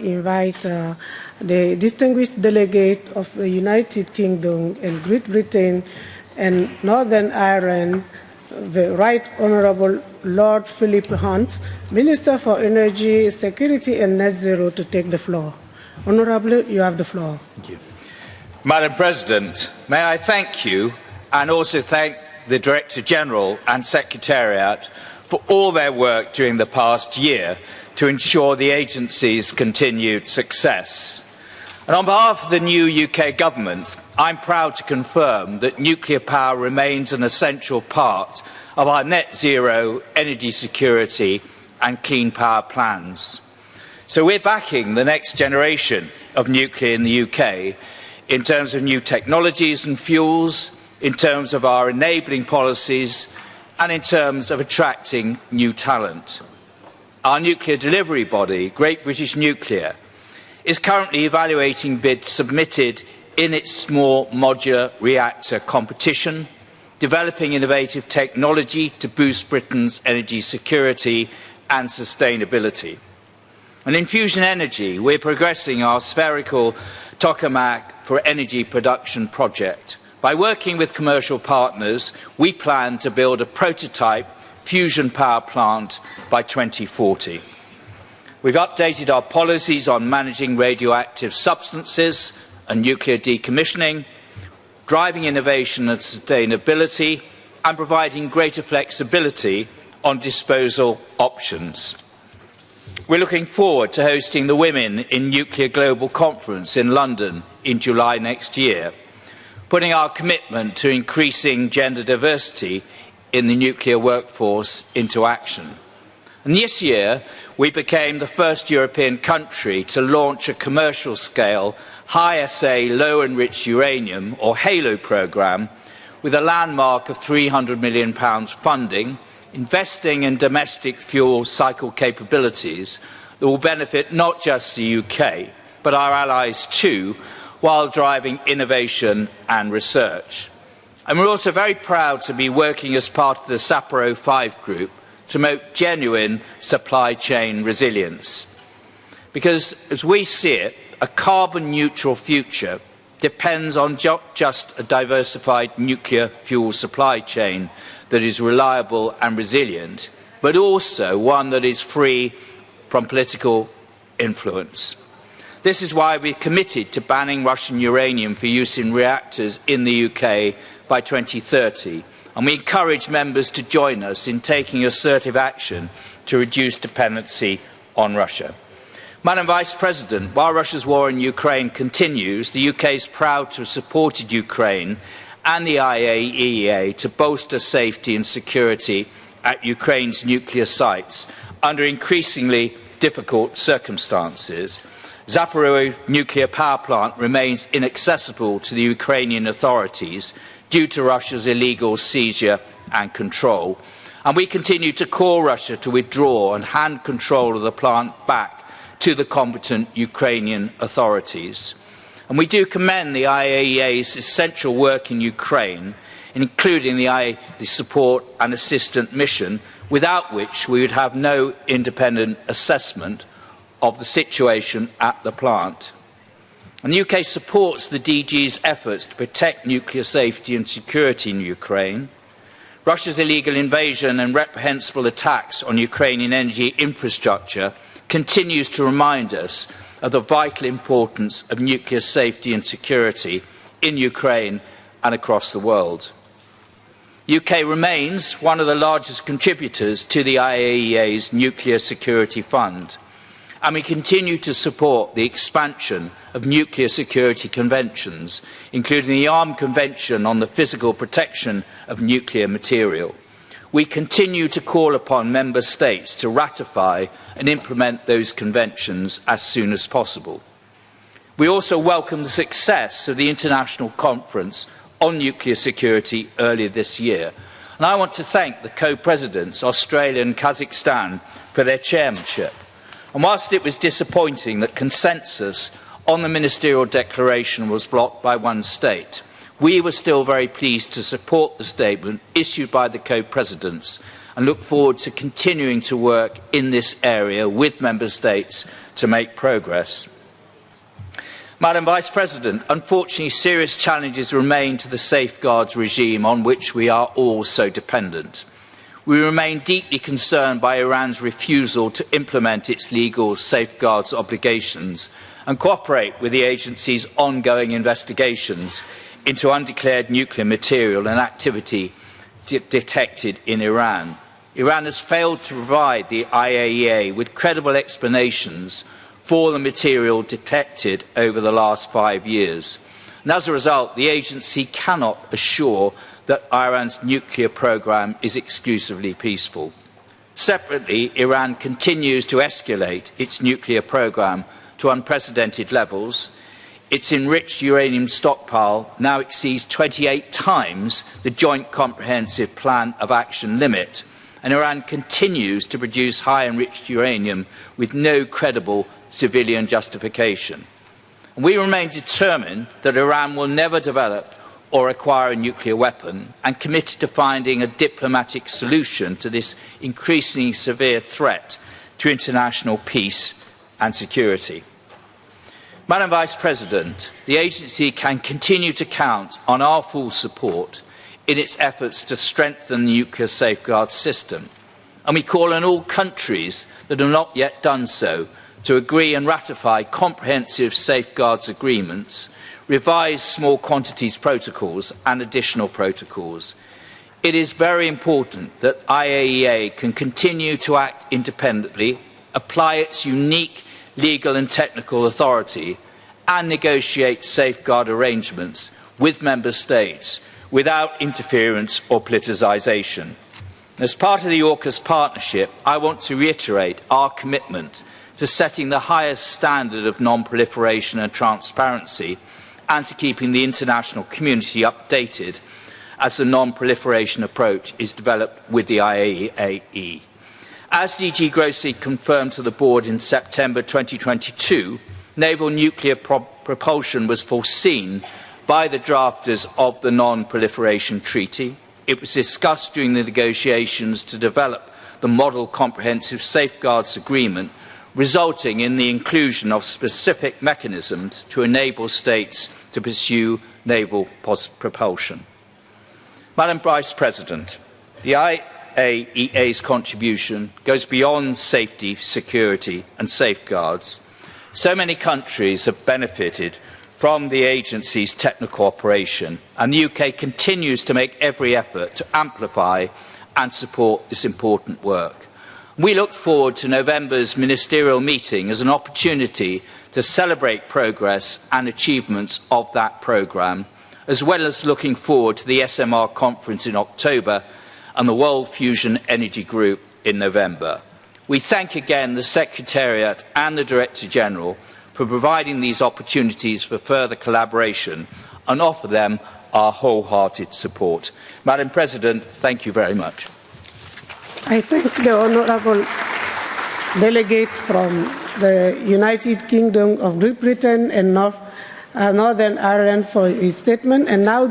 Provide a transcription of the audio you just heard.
invite the distinguished delegate of the United Kingdom and Great Britain and Northern Ireland, the Right Honourable Lord Philip Hunt, Minister for Energy, Security and Net Zero, to take the floor. Honourable, you have the floor. Thank you. Madam President, may I thank you and also thank the Director General and Secretariat for all their work during the past year to ensure the agency's continued success. And on behalf of the new UK Government, I'm proud to confirm that nuclear power remains an essential part of our net zero energy security and clean power plans. So we're backing the next generation of nuclear in the UK in terms of new technologies and fuels, in terms of our enabling policies, and in terms of attracting new talent. Our nuclear delivery body, Great British Nuclear, is currently evaluating bids submitted in its small modular reactor competition, developing innovative technology to boost Britain's energy security and sustainability. And in fusion energy, we're progressing our spherical tokamak for energy production project. By working with commercial partners, we plan to build a prototype fusion power plant by 2040. We've updated our policies on managing radioactive substances and nuclear decommissioning, driving innovation and sustainability, and providing greater flexibility on disposal options. We're looking forward to hosting the Women in Nuclear Global Conference in London in July next year, putting our commitment to increasing gender diversity in the nuclear workforce into action. And this year, we became the first European country to launch a commercial-scale high-assay low-enriched uranium, or HALO programme, with a landmark of £300 million funding, investing in domestic fuel cycle capabilities that will benefit not just the UK, but our allies too, while driving innovation and research. And we're also very proud to be working as part of the Sapporo 5 group to promote genuine supply chain resilience. Because, as we see it, a carbon-neutral future depends on just a diversified nuclear fuel supply chain that is reliable and resilient, but also one that is free from political influence. This is why we're committed to banning Russian uranium for use in reactors in the UK by 2030, and we encourage members to join us in taking assertive action to reduce dependency on Russia. Madam Vice President, while Russia's war in Ukraine continues, the UK is proud to have supported Ukraine and the IAEA to bolster safety and security at Ukraine's nuclear sites under increasingly difficult circumstances. Zaporizhzhia nuclear power plant remains inaccessible to the Ukrainian authorities due to Russia's illegal seizure and control. And we continue to call Russia to withdraw and hand control of the plant back to the competent Ukrainian authorities. And we do commend the IAEA's essential work in Ukraine, including the support and assistance mission, without which we would have no independent assessment of the situation at the plant. And the UK supports the DG's efforts to protect nuclear safety and security in Ukraine. Russia's illegal invasion and reprehensible attacks on Ukrainian energy infrastructure continues to remind us of the vital importance of nuclear safety and security in Ukraine and across the world. The UK remains one of the largest contributors to the IAEA's Nuclear Security Fund, and we continue to support the expansion of nuclear security conventions, including the Armed Convention on the Physical Protection of Nuclear Material. We continue to call upon Member States to ratify and implement those conventions as soon as possible. We also welcome the success of the International Conference on Nuclear Security earlier this year. And I want to thank the co-presidents, Australia and Kazakhstan, for their chairmanship. And whilst it was disappointing that consensus on the ministerial declaration was blocked by one state, we were still very pleased to support the statement issued by the co-presidents and look forward to continuing to work in this area with Member States to make progress. Madam Vice President, unfortunately, serious challenges remain to the safeguards regime on which we are all so dependent. We remain deeply concerned by Iran's refusal to implement its legal safeguards obligations and cooperate with the agency's ongoing investigations into undeclared nuclear material and activity detected in Iran. Iran has failed to provide the IAEA with credible explanations for the material detected over the last 5 years. And as a result, the agency cannot assure that Iran's nuclear program is exclusively peaceful. Separately, Iran continues to escalate its nuclear program to unprecedented levels. Its enriched uranium stockpile now exceeds 28 times the Joint Comprehensive Plan of Action limit, and Iran continues to produce high enriched uranium with no credible civilian justification. And we remain determined that Iran will never develop or acquire a nuclear weapon and committed to finding a diplomatic solution to this increasingly severe threat to international peace and security. Madam Vice President, the agency can continue to count on our full support in its efforts to strengthen the nuclear safeguard system, and we call on all countries that have not yet done so to agree and ratify comprehensive safeguards agreements, revise small quantities protocols and additional protocols. It is very important that IAEA can continue to act independently, apply its unique legal and technical authority, and negotiate safeguard arrangements with member states without interference or politicisation. As part of the AUKUS partnership, I want to reiterate our commitment to setting the highest standard of non-proliferation and transparency, and to keeping the international community updated as the non-proliferation approach is developed with the IAEA. As DG Grossi confirmed to the Board in September 2022, naval nuclear propulsion was foreseen by the drafters of the Non-Proliferation Treaty. It was discussed during the negotiations to develop the Model Comprehensive Safeguards Agreement, resulting in the inclusion of specific mechanisms to enable states to pursue naval propulsion. Madam Vice President, the IAEA's contribution goes beyond safety, security and safeguards. So many countries have benefited from the agency's technical cooperation, and the UK continues to make every effort to amplify and support this important work. We look forward to November's ministerial meeting as an opportunity to celebrate progress and achievements of that programme, as well as looking forward to the SMR conference in October and the World Fusion Energy Group in November. We thank again the Secretariat and the Director General for providing these opportunities for further collaboration and offer them our wholehearted support. Madam President, thank you very much. I thank the Honourable Delegate from the United Kingdom of Great Britain and Northern Ireland for his statement, and now